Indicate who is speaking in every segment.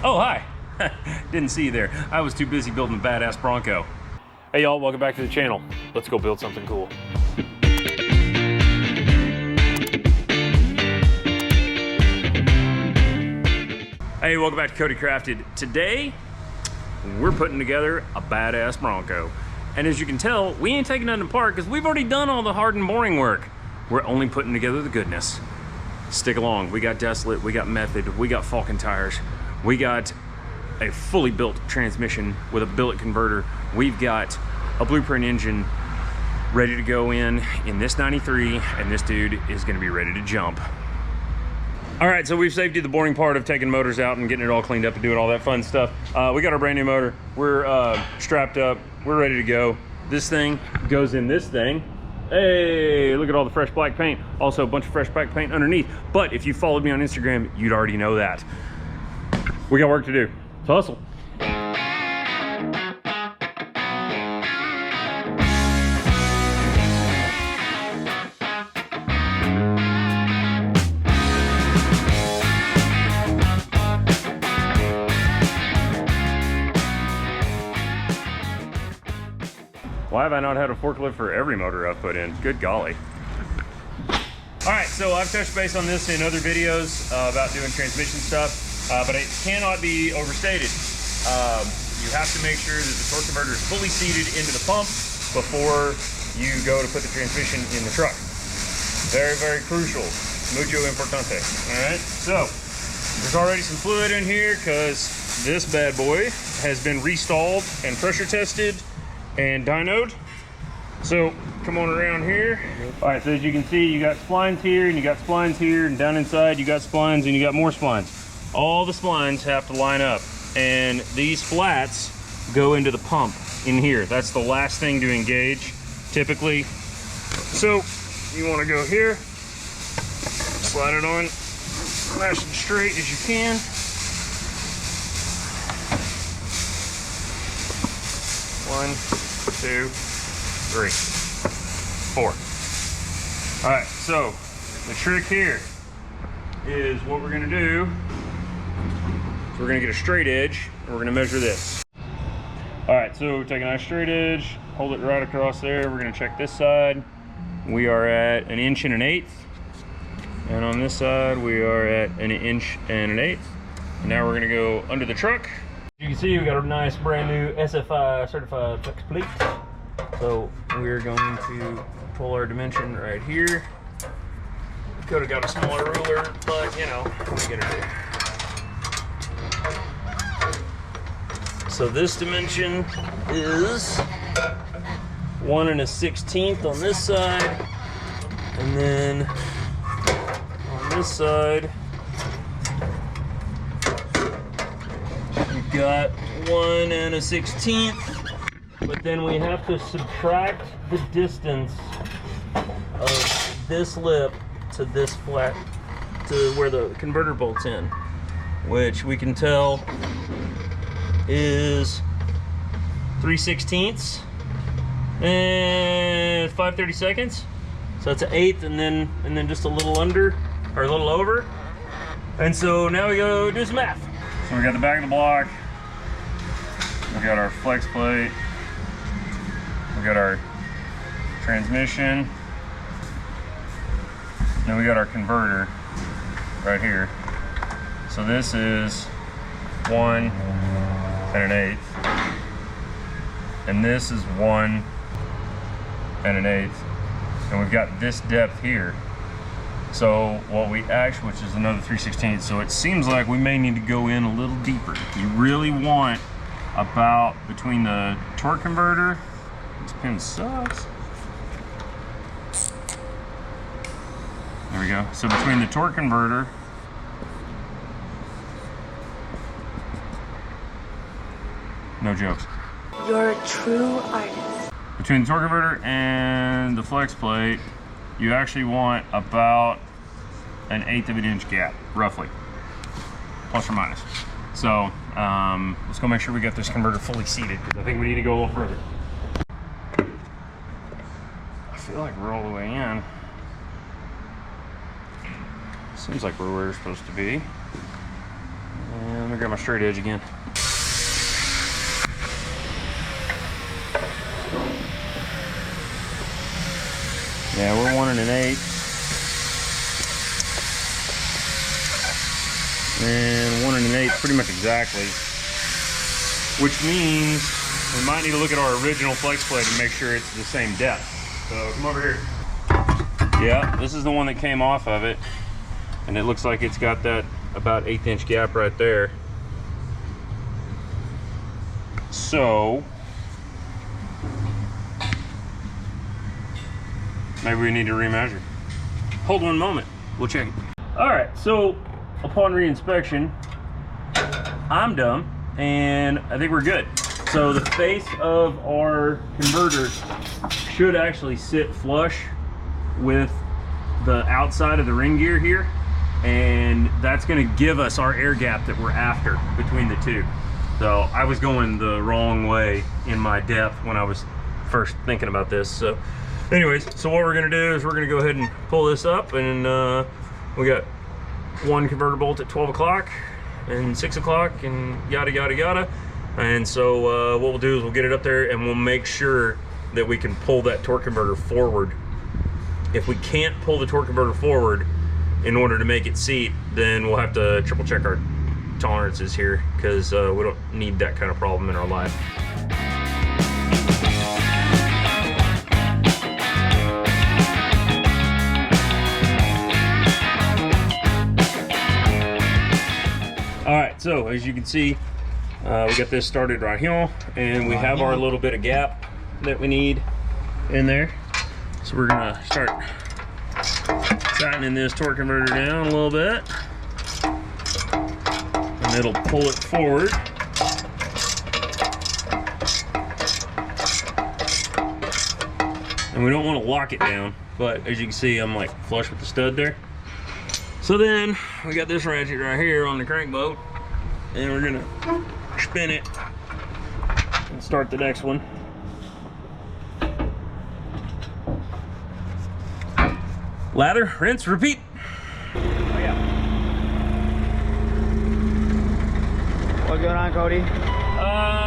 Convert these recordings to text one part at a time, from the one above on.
Speaker 1: Oh, hi. Didn't see you there. I was too busy building a badass Bronco.
Speaker 2: Hey y'all, welcome back to the channel. Let's go build something cool.
Speaker 1: Hey, welcome back to CodyCrafted. Today, we're putting together a badass Bronco. And as you can tell, we ain't taking nothing apart because we've already done all the hard and boring work. We're only putting together the goodness. Stick along. We got Desolate, we got Method, we got Falcon tires, we got a fully built transmission with a billet converter. We've got a blueprint engine ready to go in this 93, and this dude is gonna be ready to jump. All right, so we've saved you the boring part of taking motors out and getting it all cleaned up and doing all that fun stuff. We got our brand new motor. We're strapped up, we're ready to go. This thing goes in this thing. Hey, look at all the fresh black paint. Also a bunch of fresh black paint underneath. But if you followed me on Instagram, you'd already know that. We got work to do. So hustle. Why have I not had a forklift for every motor I've put in? Good golly. All right, so I've touched base on this in other videos about doing transmission stuff, but it cannot be overstated. You have to make sure that the torque converter is fully seated into the pump before you go to put the transmission in the truck. Very, very crucial. Mucho importante. All right, so there's already some fluid in here because this bad boy has been restalled and pressure tested and dynoed. So come on around here. All right, so as you can see, you got splines here and you got splines here, and down inside you got splines and you got more splines. All the splines have to line up, and these flats go into the pump in here. That's the last thing to engage typically. So you want to go here, slide it on nice and straight as you can. One, 2, 3, 4. All right, so the trick here is what we're gonna do. So we're gonna get a straight edge and we're gonna measure this. All right, so take a nice straight edge, hold it right across there. We're gonna check this side. We are at 1 1/8 inches. And on this side, we are at 1 1/8 inches. And now we're gonna go under the truck. You can see we got a nice brand new SFI certified flex plate. So we're going to pull our dimension right here. Could have got a smaller ruler, but you know, what are you gonna do? So this dimension is 1 1/16 on this side, and then on this side got 1 1/16, but then we have to subtract the distance of this lip to this flat, to where the converter bolts in, which we can tell is 3/16 and 5/32. So that's 1/8, and then just a little under or a little over. And so now we go do some math. So we got the back of the block. We got our flex plate, we got our transmission, then we got our converter right here. So this is 1 1/8, and this is 1 1/8, and we've got this depth here. So what we actually, which is another 3/16, so it seems like we may need to go in a little deeper. You really want about between the torque converter, this pin sucks. There we go. So between the torque converter no jokes.
Speaker 3: You're a true artist.
Speaker 1: Between the torque converter and the flex plate, you actually want about 1/8 of an inch gap, roughly, plus or minus. So let's go make sure we get this converter fully seated, because I think we need to go a little further. I feel like we're all the way in. Seems like we're where we're supposed to be. And Let me grab my straight edge again. Yeah, we're 1 1/8. And 1 1/8 pretty much exactly. Which means we might need to look at our original flex plate and make sure it's the same depth. So come over here. Yeah, this is the one that came off of it. And it looks like it's got that about 1/8 inch gap right there. So maybe we need to remeasure. Hold one moment, we'll check it. All right, so upon reinspection, I'm dumb and I think we're good. So the face of our converter should actually sit flush with the outside of the ring gear here, and that's going to give us our air gap that we're after between the two. So I was going the wrong way in my depth when I was first thinking about this. So anyways, so what we're going to do is we're going to go ahead and pull this up, and we got one converter bolt at 12 o'clock and 6 o'clock and yada yada yada. And so what we'll do is we'll get it up there and we'll make sure that we can pull that torque converter forward. If we can't pull the torque converter forward in order to make it seat, then we'll have to triple check our tolerances here, because we don't need that kind of problem in our life. All right, so as you can see, we got this started right here, and we have our little bit of gap that we need in there. So we're gonna start tightening this torque converter down a little bit, and it'll pull it forward. And we don't want to lock it down, but as you can see, I'm like flush with the stud there. So then we got this ratchet right here on the crank bolt, and we're gonna spin it and start the next one. Lather, rinse, repeat.
Speaker 4: Oh yeah. What's going on, Cody?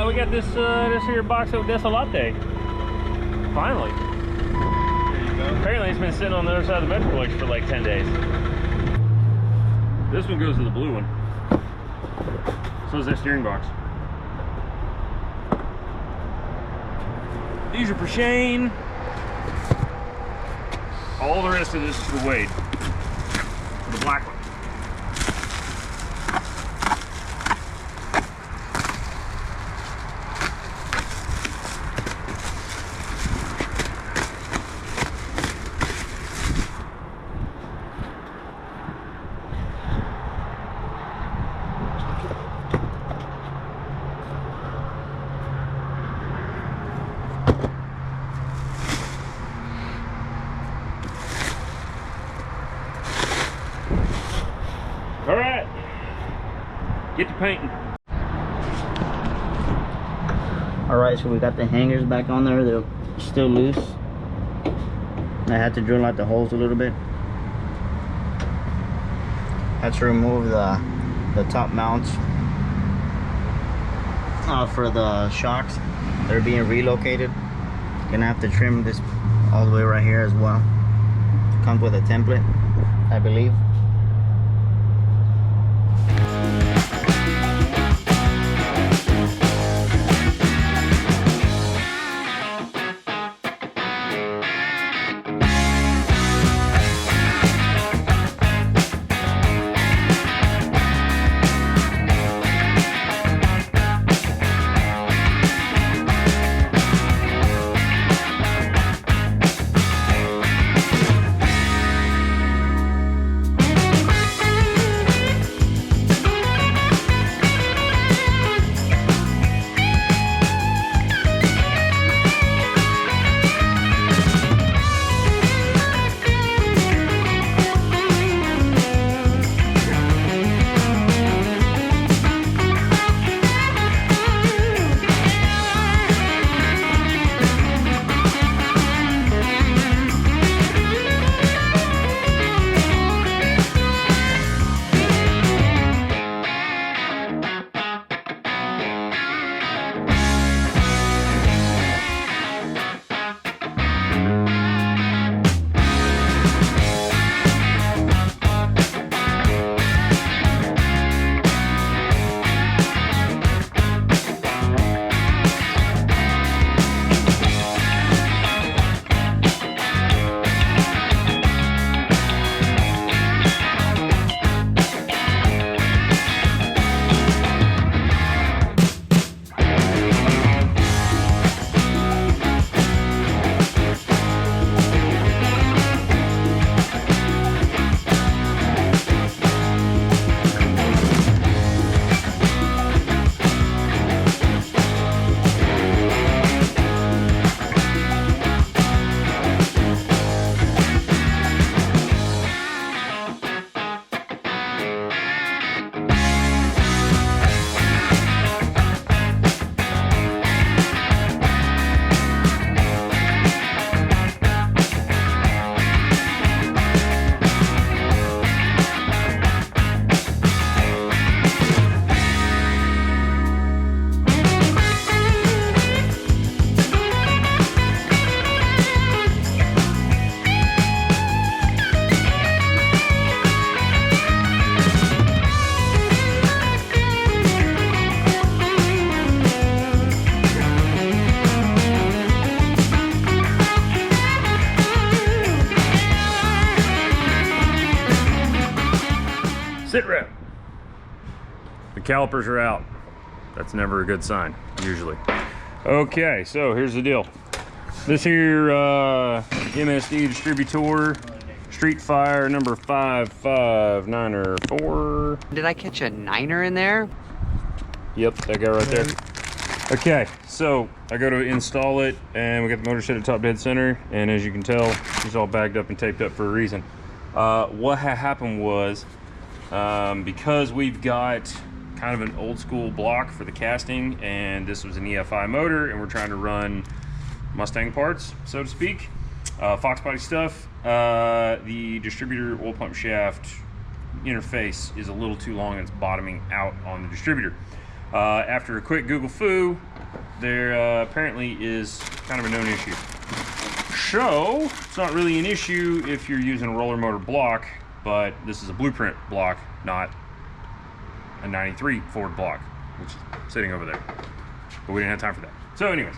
Speaker 1: We got this here box of Dessa Latte. Finally.
Speaker 4: There you go.
Speaker 1: Apparently it's been sitting on the other side of the Metro collection for like 10 days. This one goes to the blue one. So is that steering box. These are for Shane. All the rest of this is for Wade. The black one. All right, get to painting.
Speaker 4: All right, so we got the hangers back on there. They're still loose. I had to drill out the holes a little bit. Had to remove the top mounts for the shocks. They're being relocated. Gonna have to trim this all the way right here as well. Comes with a template, I believe.
Speaker 1: Sit rep. The calipers are out. That's never a good sign, usually. Okay, so here's the deal. This here MSD Distributor Street Fire number 55904.
Speaker 5: Did I catch a 9er in there?
Speaker 1: Yep, that guy right there. Okay, so I go to install it, and we got the motor set at top dead center, and as you can tell, it's all bagged up and taped up for a reason. What happened was, because we've got kind of an old school block for the casting, and this was an EFI motor, and we're trying to run Mustang parts, so to speak, Fox body stuff, the distributor oil pump shaft interface is a little too long, and it's bottoming out on the distributor. After a quick Google foo, there apparently is kind of a known issue. So, it's not really an issue if you're using a roller motor block, but this is a blueprint block, not a 93 Ford block, which is sitting over there. But we didn't have time for that. So anyways,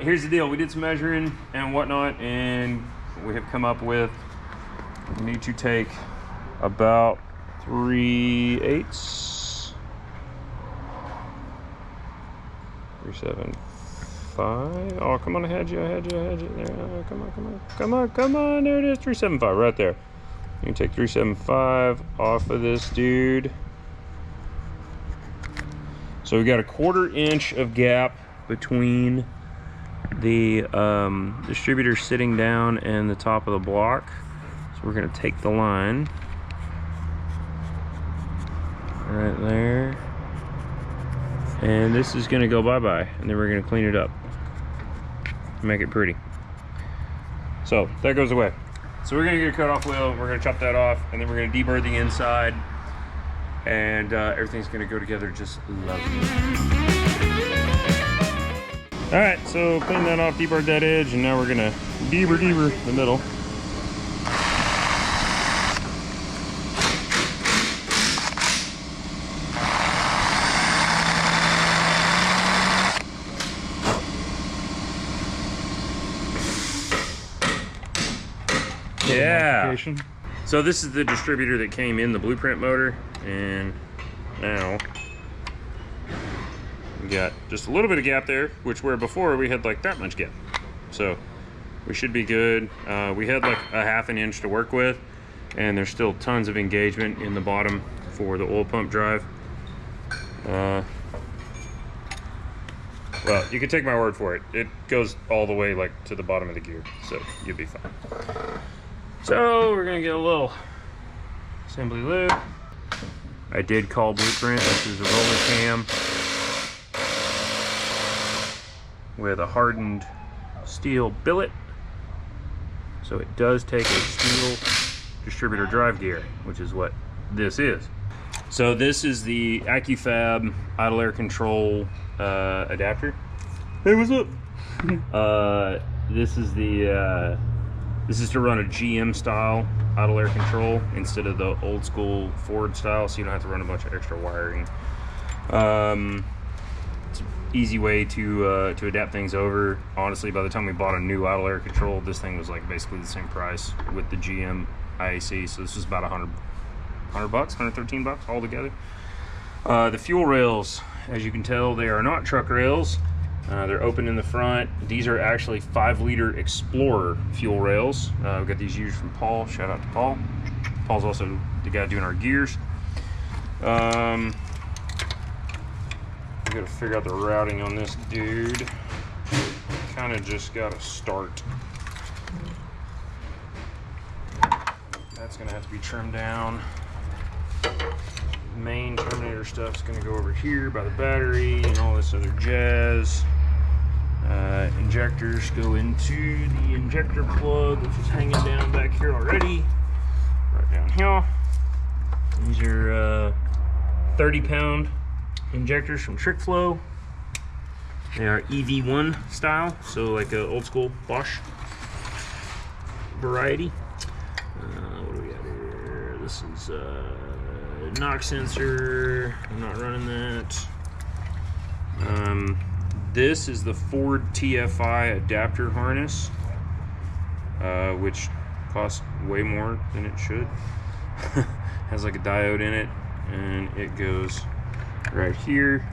Speaker 1: here's the deal. We did some measuring and whatnot, and we have come up with, we need to take about 3/8. 375. Oh, come on, I had you. There. Come on. There it is. 375 right there. You can take 375 off of this dude. So we got a 1/4 inch of gap between the distributor sitting down and the top of the block. So we're gonna take the line right there. And this is gonna go bye-bye, and then we're gonna clean it up, make it pretty. So that goes away. So we're gonna get a cut-off wheel, we're gonna chop that off, and then we're gonna deburr the inside, and everything's gonna go together just lovely. All right, so clean that off, deburred that edge, and now we're gonna deburr the middle. Yeah. So this is the distributor that came in the blueprint motor, and now we got just a little bit of gap there, which where before we had like that much gap. So we should be good. We had like a 1/2 inch to work with, and there's still tons of engagement in the bottom for the oil pump drive. Well, you can take my word for it. It goes all the way like to the bottom of the gear, so you'll be fine. So we're gonna get a little assembly lube. I did call Blueprint. This is a roller cam with a hardened steel billet. So it does take a steel distributor drive gear, which is what this is. So this is the AccuFab idle air control adapter. Hey, what's up? This is to run a GM style idle air control instead of the old school Ford style, so you don't have to run a bunch of extra wiring. It's an easy way to adapt things over. Honestly, by the time we bought a new idle air control, this thing was like basically the same price with the GM IAC, so this was about $100 bucks, $113 altogether. The fuel rails, as you can tell, they are not truck rails. They're open in the front. These are actually 5-liter Explorer fuel rails. We got these used from Paul. Shout out to Paul. Paul's also the guy doing our gears. We gotta figure out the routing on this dude. Kind of just gotta start. That's gonna have to be trimmed down. Main Terminator stuff's gonna go over here by the battery and all this other jazz. Injectors go into the injector plug, which is hanging down back here already. Right down here. These are 30-pound injectors from Trick Flow. They are EV1 style, so like a old school Bosch variety. What do we got here? This is knock sensor. I'm not running that. This is the Ford TFI adapter harness, which costs way more than it should. has like a diode in it, and it goes right here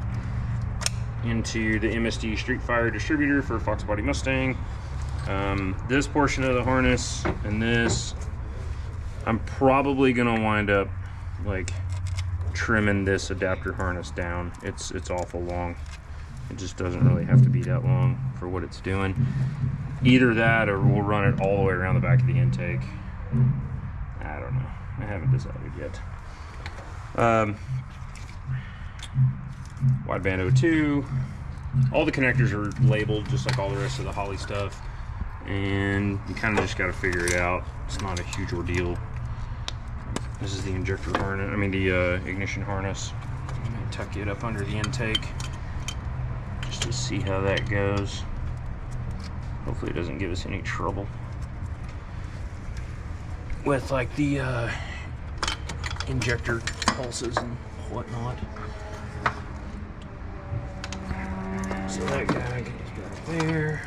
Speaker 1: into the MSD Street Fire distributor for Fox Body Mustang. This portion of the harness and this, I'm probably gonna wind up like trimming this adapter harness down. It's awful long. It just doesn't really have to be that long for what it's doing. Either that or we'll run it all the way around the back of the intake. I don't know. I haven't decided yet. Wideband O2. All the connectors are labeled just like all the rest of the Holley stuff. And you kind of just got to figure it out. It's not a huge ordeal. This is the injector harness, I mean the ignition harness. I'm going to tuck it up under the intake just to see how that goes. Hopefully it doesn't give us any trouble with like the injector pulses and whatnot. So that guy goes back there.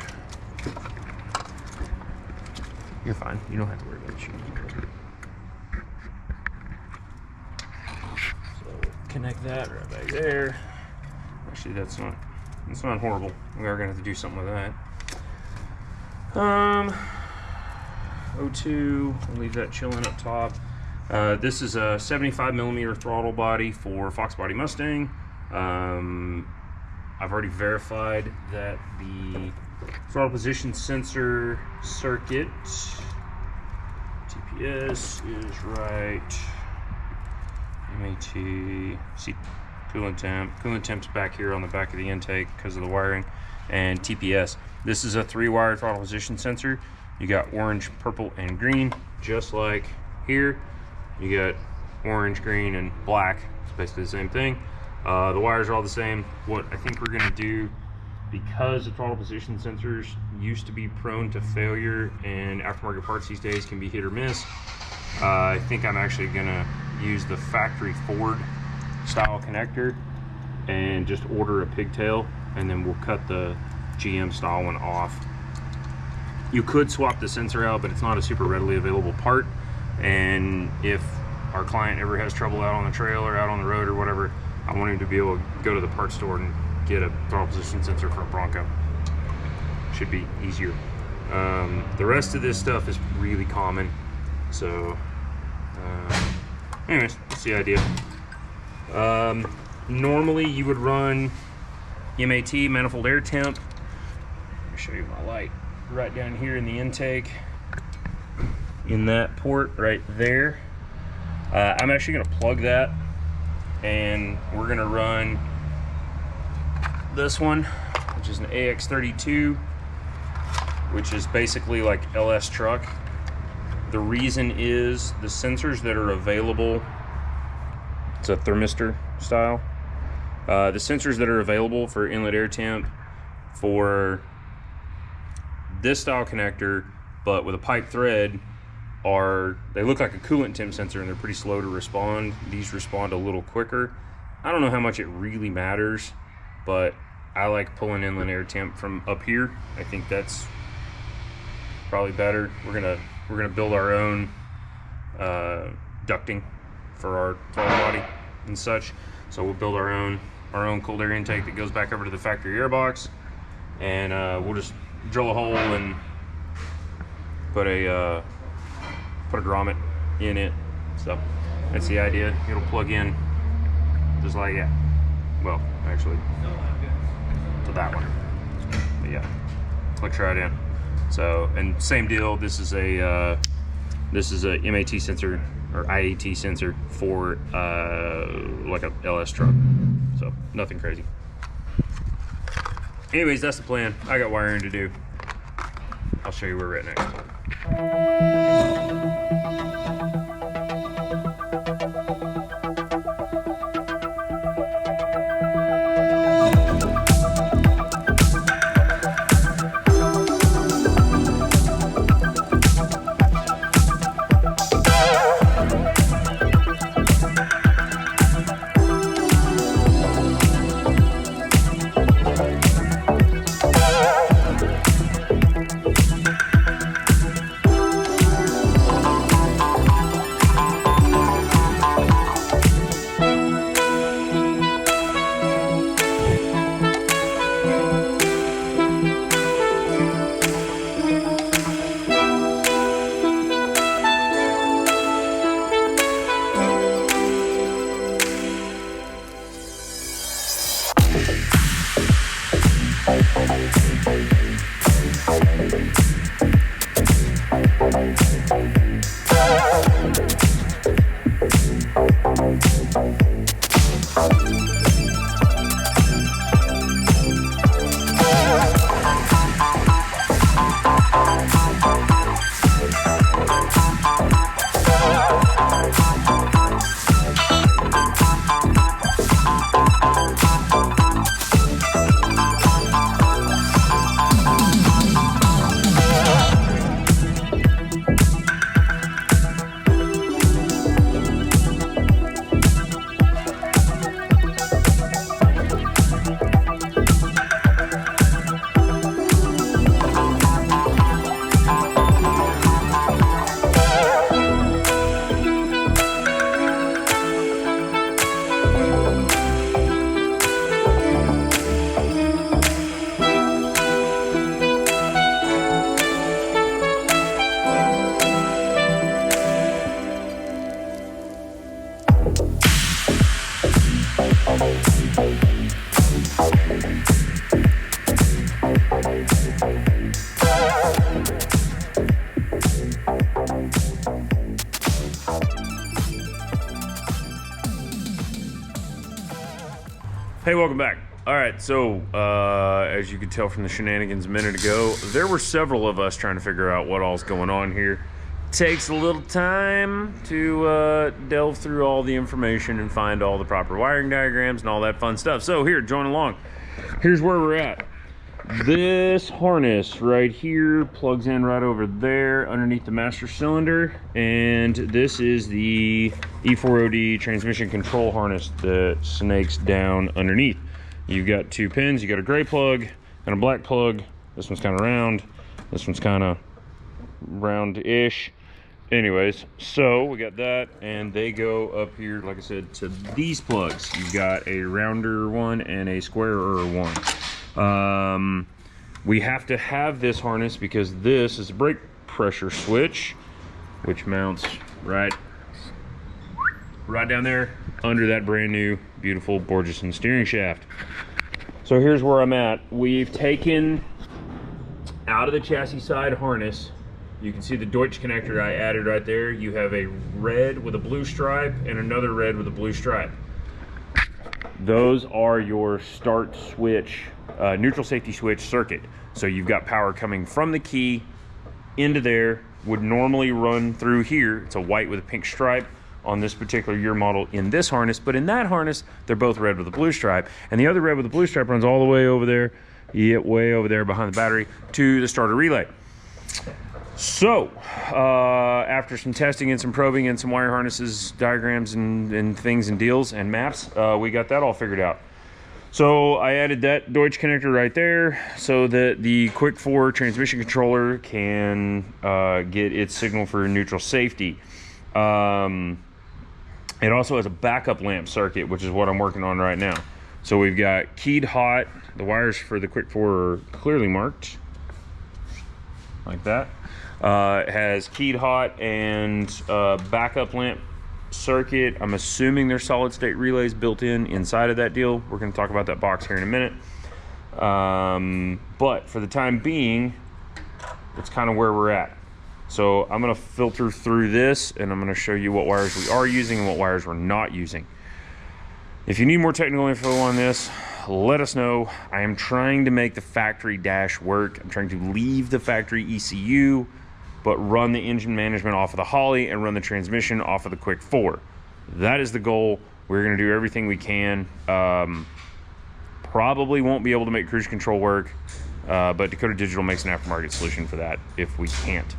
Speaker 1: You're fine. You don't have to worry about the shoes. So connect that right back there. Actually, that's not horrible. We are gonna have to do something with that. O2, we'll leave that chilling up top. This is a 75mm throttle body for Fox Body Mustang. I've already verified that the throttle position sensor circuit, TPS, is right. MAT, see coolant temp. Coolant temp's back here on the back of the intake because of the wiring. And TPS. This is a 3-wire throttle position sensor. You got orange, purple, and green, just like here. You got orange, green, and black. It's basically the same thing. The wires are all the same. What I think we're gonna do, because the throttle position sensors used to be prone to failure and aftermarket parts these days can be hit or miss, I think I'm actually gonna use the factory Ford style connector and just order a pigtail, and then we'll cut the GM style one off. You could swap the sensor out, but it's not a super readily available part, and if our client ever has trouble out on the trail or out on the road or whatever, I want him to be able to go to the parts store and get a throttle position sensor for a Bronco. Should be easier. The rest of this stuff is really common, so anyways, that's the idea. Normally you would run MAT, manifold air temp. Let me show you my light right down here in the intake, in that port right there. I'm actually going to plug that, and we're going to run this one, which is an AX32, which is basically like LS truck. The reason is the sensors that are available, it's a thermistor style. The sensors that are available for inlet air temp for this style connector, but with a pipe thread, they look like a coolant temp sensor, and they're pretty slow to respond. These respond a little quicker. I don't know how much it really matters, but I like pulling inlet air temp from up here. I think that's probably better. We're gonna build our own ducting for our throttle body and such. So we'll build our own cold air intake that goes back over to the factory air box, and we'll just drill a hole and put a grommet in it. So that's the idea. It'll plug in just like that. Well, actually, to that one. But yeah, clicks right in. So, and same deal. This is a MAT sensor or IAT sensor for like a LS truck. So nothing crazy. Anyways, that's the plan. I got wiring to do. I'll show you where we're at next. Hey, welcome back. All right, so as you could tell from the shenanigans a minute ago, there were several of us trying to figure out what all's going on here. Takes a little time to delve through all the information and find all the proper wiring diagrams and all that fun stuff. So here, join along. Here's where we're at. This harness right here plugs in right over there underneath the master cylinder, and this is the E4OD transmission control harness that snakes down underneath. You've got two pins. You got a gray plug and a black plug. This one's kind of round. This one's kind of round-ish. Anyways, so we got that, and they go up here, like I said, to these plugs. You've got a rounder one and a squarer one. We have to have this harness because this is a brake pressure switch, which mounts right down there under that brand new, beautiful, gorgeous steering shaft. So here's where I'm at. We've taken out of the chassis side harness. You can see the Deutsch connector I added right there. You have a red with a blue stripe and another red with a blue stripe. Those are your start switch, neutral safety switch circuit. So you've got power coming from the key into there, would normally run through here. It's a white with a pink stripe on this particular year model in this harness, but in that harness, they're both red with a blue stripe. And the other red with the blue stripe runs all the way over there, way over there behind the battery to the starter relay. So, after some testing and some probing and some wire harnesses, diagrams and things and deals and maps, we got that all figured out. So I added that Deutsch connector right there so that the Quick 4 transmission controller can get its signal for neutral safety. It also has a backup lamp circuit, which is what I'm working on right now. So we've got keyed hot. The wires for the Quick 4 are clearly marked like that. It has keyed hot and backup lamp circuit. I'm assuming there's solid state relays built inside of that deal. We're going to talk about that box here in a minute. But for the time being, it's kind of where we're at. So I'm going to filter through this and I'm going to show you what wires we are using and what wires we're not using. If you need more technical info on this, let us know. I am trying to make the factory dash work. I'm trying to leave the factory ECU, but run the engine management off of the Holly and run the transmission off of the Quick 4. That is the goal. We're going to do everything we can. Probably won't be able to make cruise control work, but Dakota Digital makes an aftermarket solution for that if we can't.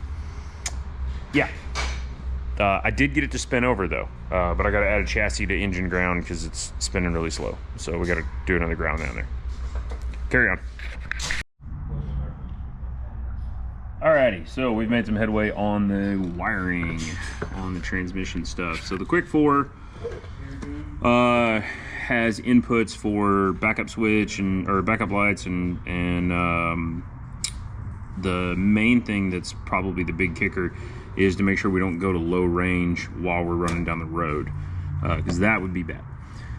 Speaker 1: Yeah. I did get it to spin over though, but I got to add a chassis to engine ground because it's spinning really slow. So we got to do another ground down there. Carry on. Alrighty, so we've made some headway on the wiring on the transmission stuff. So the Quick 4 has inputs for backup switch or backup lights and the main thing that's probably the big kicker is to make sure we don't go to low range while we're running down the road, because that would be bad.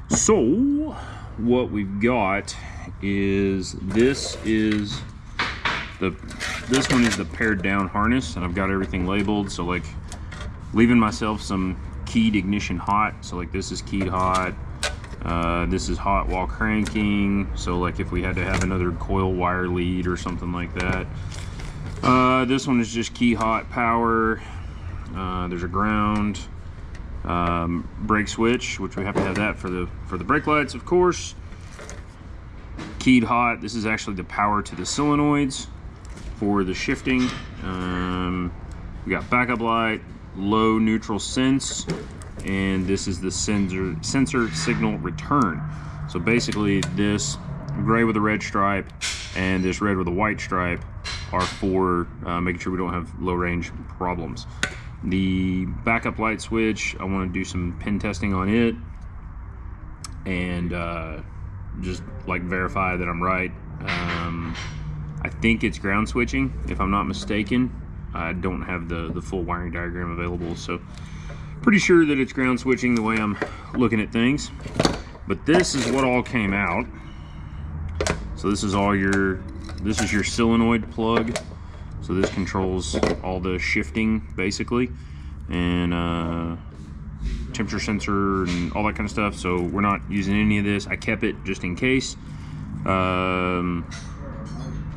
Speaker 1: So what we've got is this one is the pared down harness, and I've got everything labeled. So like leaving myself some keyed ignition hot. So like this is keyed hot, This is hot while cranking, so like if we had to have another coil wire lead or something like that. This one is just key hot power. There's a ground, brake switch, which we have to have that for the brake lights, of course. Keyed hot. This is actually the power to the solenoids for the shifting. We got backup light, low neutral sense, and this is the sensor signal return. So basically this gray with a red stripe and this red with a white stripe are for making sure we don't have low range problems. The backup light switch, I want to do some pin testing on it and just like verify that I'm right. I think it's ground switching, if I'm not mistaken. I don't have the full wiring diagram available, so pretty sure that it's ground switching the way I'm looking at things. But this is what all came out. So this is your solenoid plug. So this controls all the shifting basically, and temperature sensor and all that kind of stuff. So we're not using any of this. I kept it just in case.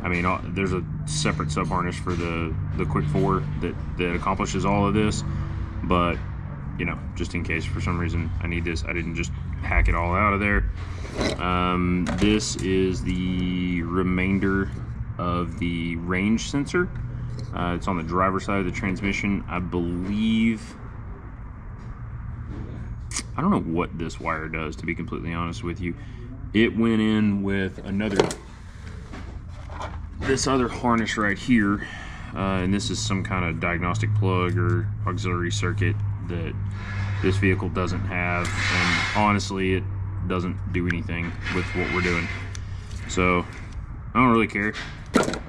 Speaker 1: I mean, there's a separate sub harness for the Quick 4 that accomplishes all of this, but you know, just in case for some reason I need this, I didn't just hack it all out of there. This is the remainder of the range sensor. It's on the driver's side of the transmission, I believe. I don't know what this wire does, to be completely honest with you. It went in with this other harness right here, and this is some kind of diagnostic plug or auxiliary circuit that this vehicle doesn't have, and honestly it doesn't do anything with what we're doing, so I don't really care.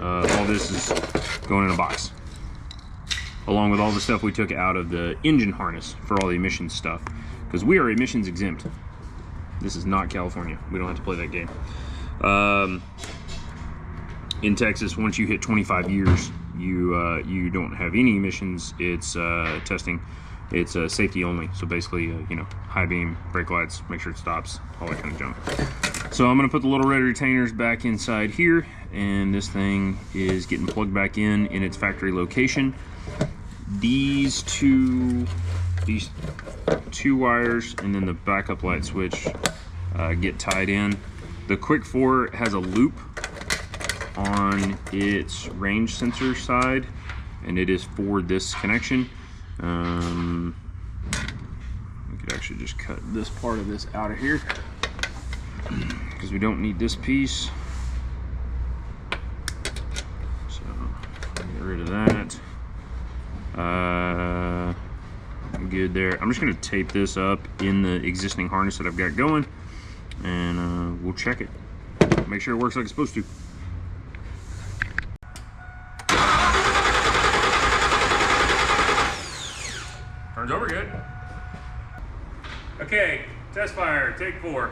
Speaker 1: All this is going in a box along with all the stuff we took out of the engine harness for all the emissions stuff, because we are emissions exempt. This is not California. We don't have to play that game. In Texas, once you hit 25 years, you don't have any emissions. It's testing. It's safety only. So basically, you know, high beam, brake lights, make sure it stops, all that kind of junk. So I'm gonna put the little red retainers back inside here, and this thing is getting plugged back in its factory location. These two wires and then the backup light switch get tied in. The Quick 4 has a loop on its range sensor side, and it is for this connection. We could actually just cut this part of this out of here because we don't need this piece. So get rid of that. I'm good there. I'm just going to tape this up in the existing harness that I've got going, and we'll check it. Make sure it works like it's supposed to. Turns over good. Okay, test fire, take 4.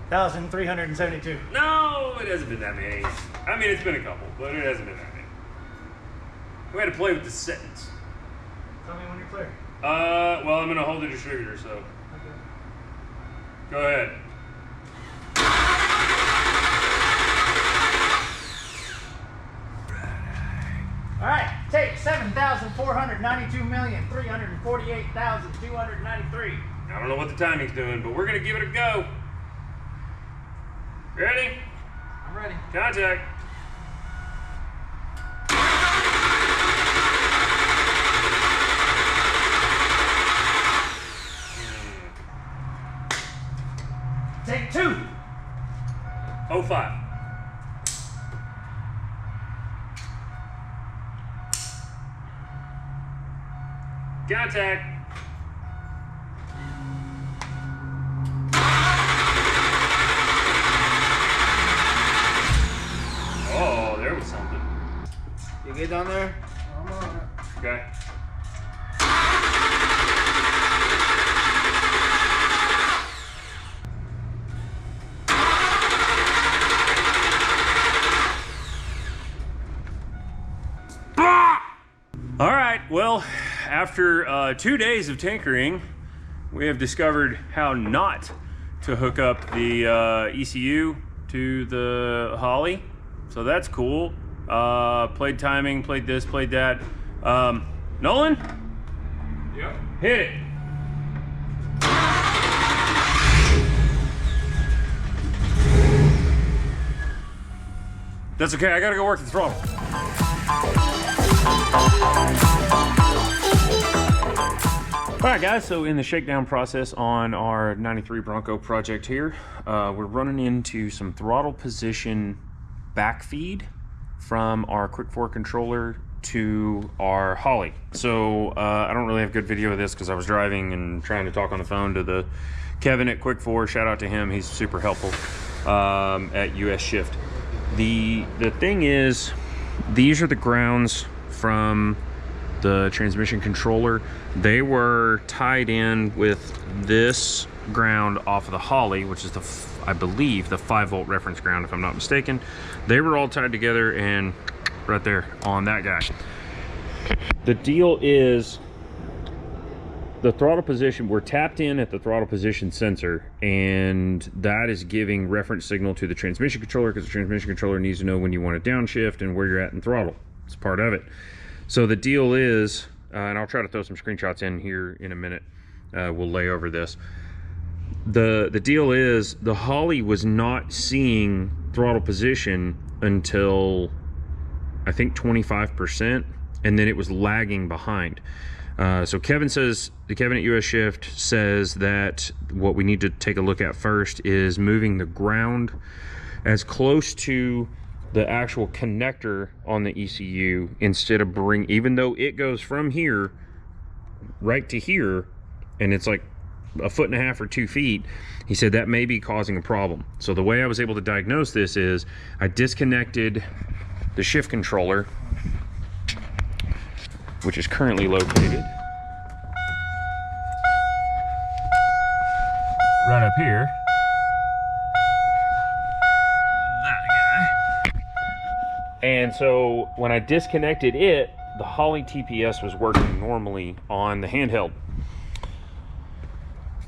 Speaker 6: 1,372.
Speaker 1: No, it hasn't been that many. I mean, it's been a couple, but it hasn't been that many. We had to play with the settings.
Speaker 6: Tell me when you're clear.
Speaker 1: Well, I'm gonna hold the distributor, so. Okay. Go ahead.
Speaker 6: All right, take 7,492,348,293.
Speaker 1: I don't know what the timing's doing, but we're gonna give it a go. Ready?
Speaker 6: I'm ready.
Speaker 1: Contact.
Speaker 6: Take 2.
Speaker 1: 05. Contact. Oh, there was something.
Speaker 4: You get down there?
Speaker 6: I'm on it.
Speaker 1: Okay. All right, well, after 2 days of tinkering, we have discovered how not to hook up the ECU to the Holly. So that's cool. Played timing, played this, played that. Nolan?
Speaker 2: Yep.
Speaker 1: Hit it. That's okay, I gotta go work the throttle. All right guys, so in the shakedown process on our 93 Bronco project here, we're running into some throttle position backfeed from our quick 4 controller to our Holly. So I don't really have good video of this because I was driving and trying to talk on the phone to the Kevin at quick 4. Shout out to him, he's super helpful at US Shift. The thing is, these are the grounds from the transmission controller. They were tied in with this ground off of the Holly, which is I believe the 5-volt reference ground, if I'm not mistaken. They were all tied together and right there on that guy. The deal is the throttle position, we're tapped in at the throttle position sensor, and that is giving reference signal to the transmission controller, because the transmission controller needs to know when you want to downshift and where you're at in throttle. It's part of it. So the deal is, and I'll try to throw some screenshots in here in a minute, we'll lay over this. The deal is the Holly was not seeing throttle position until I think 25%, and then it was lagging behind. So Kevin at US Shift says that what we need to take a look at first is moving the ground as close to the actual connector on the ECU, instead of even though it goes from here right to here, and it's like 1.5 feet or 2 feet, he said that may be causing a problem. So the way I was able to diagnose this is I disconnected the shift controller, which is currently located right up here. That guy. And so when I disconnected it, the Holly TPS was working normally on the handheld.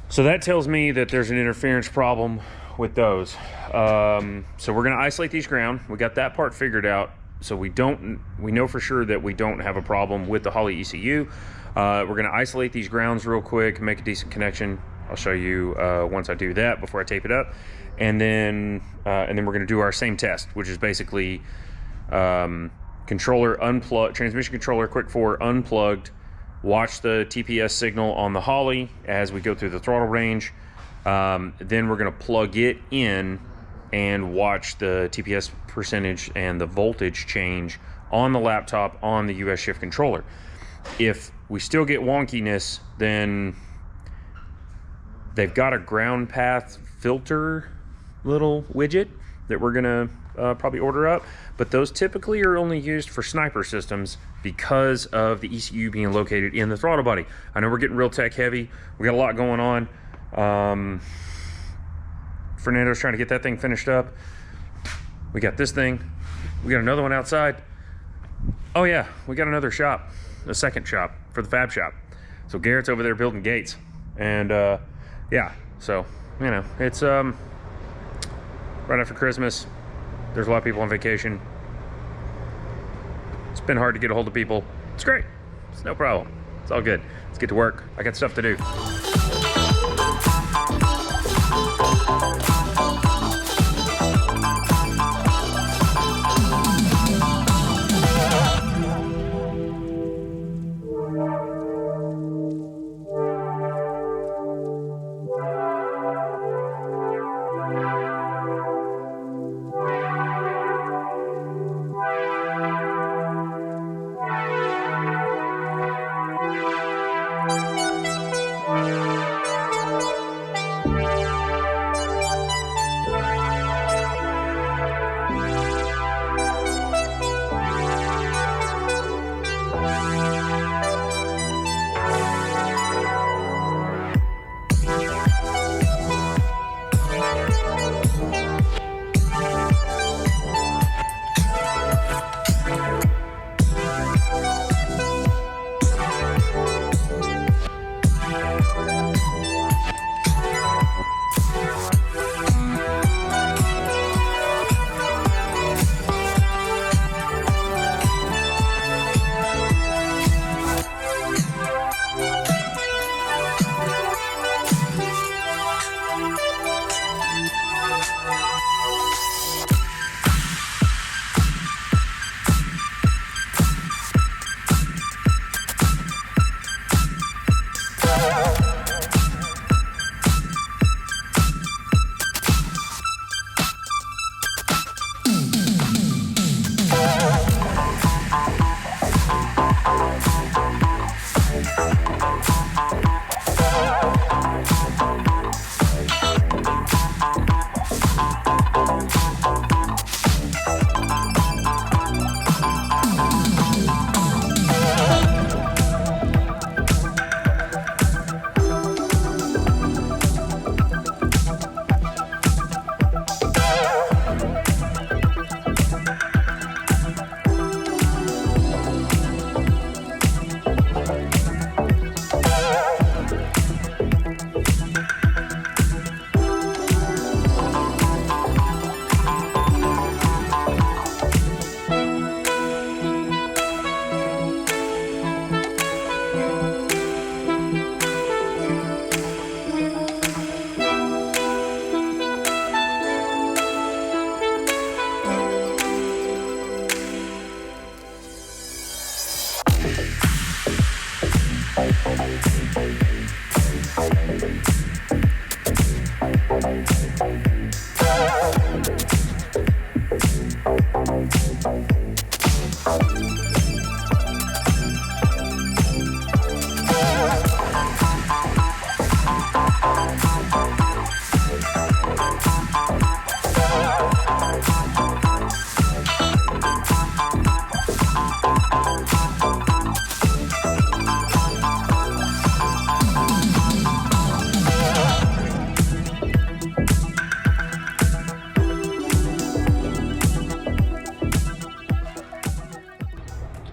Speaker 1: So that tells me that there's an interference problem with those. So we're gonna isolate these ground. We got that part figured out. So we know for sure that we don't have a problem with the Holly ECU. We're gonna isolate these grounds real quick, make a decent connection. I'll show you once I do that before I tape it up. And then we're gonna do our same test, which is basically controller unplugged, transmission controller quick 4 unplugged, watch the TPS signal on the Holly as we go through the throttle range. Then we're gonna plug it in and watch the TPS percentage and the voltage change on the laptop on the US Shift controller. If we still get wonkiness, then they've got a ground path filter little widget that we're gonna probably order up, but those typically are only used for sniper systems because of the ECU being located in the throttle body. I know we're getting real tech heavy, we got a lot going on. Fernando's trying to get that thing finished up. We got this thing, we got another one outside. Oh yeah, we got another shop, a second shop for the fab shop. So Garrett's over there building gates, and yeah, so you know, it's right after Christmas. There's a lot of people on vacation. It's been hard to get a hold of people. It's great, it's no problem, it's all good. Let's get to work, I got stuff to do.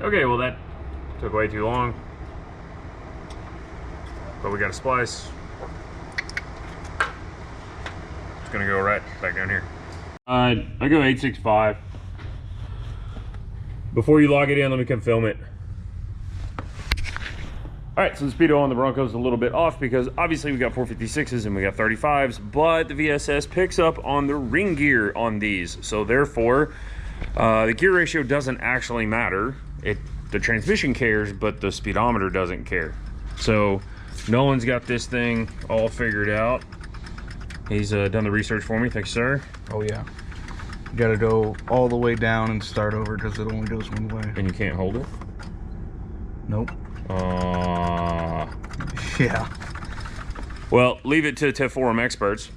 Speaker 1: Okay, well that took way too long. But we got a splice. It's gonna go right back down here. I go 865. Before you log it in, let me come film it. All right, so the speedo on the Bronco is a little bit off because obviously we got 456s and we got 35s, but the VSS picks up on the ring gear on these. So therefore, the gear ratio doesn't actually matter. The transmission cares, but the speedometer doesn't care. So Nolan's got this thing all figured out. He's done the research for me. Thanks, sir.
Speaker 7: Oh yeah. You gotta go all the way down and start over because it only goes one way.
Speaker 1: And you can't hold it?
Speaker 7: Nope. Yeah.
Speaker 1: Well, leave it to Forum experts.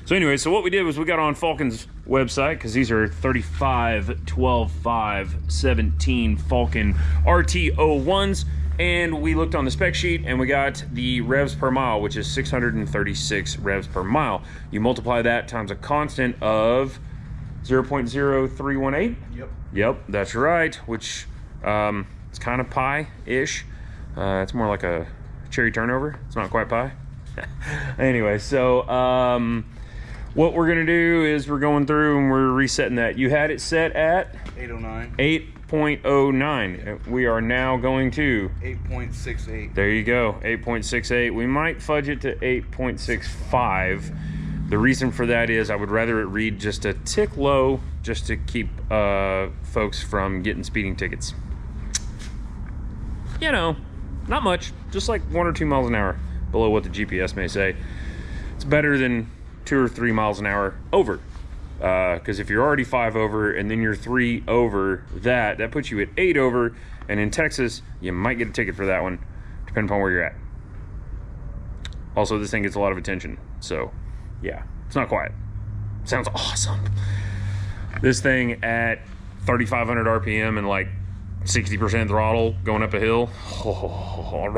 Speaker 1: So anyway, so what we did was we got on Falcon's website, because these are 35, 12, 5, 17 Falcon RT01s, and we looked on the spec sheet and we got the revs per mile, which is 636 revs per mile. You multiply that times a constant of 0.0318? Yep, that's right, which it's kind of pi-ish. It's more like a cherry turnover. It's not quite pi. Anyway, so what we're gonna do is we're going through and we're resetting that. You had it set at
Speaker 7: 809.
Speaker 1: 8.09. We are now going to
Speaker 7: 8.68.
Speaker 1: there you go, 8.68. We might fudge it to 8.65. The reason for that is I would rather it read just a tick low, just to keep folks from getting speeding tickets. You know, not much, just like 1 or 2 miles an hour below what the GPS may say. It's better than 2 or 3 miles an hour over, because if you're already 5 over and then you're 3 over, that puts you at 8 over, and in Texas you might get a ticket for that one, depending upon where you're at. Also, this thing gets a lot of attention, so yeah, it's not quiet. Sounds awesome. This thing at 3,500 RPM and like 60% throttle going up a hill. Oh,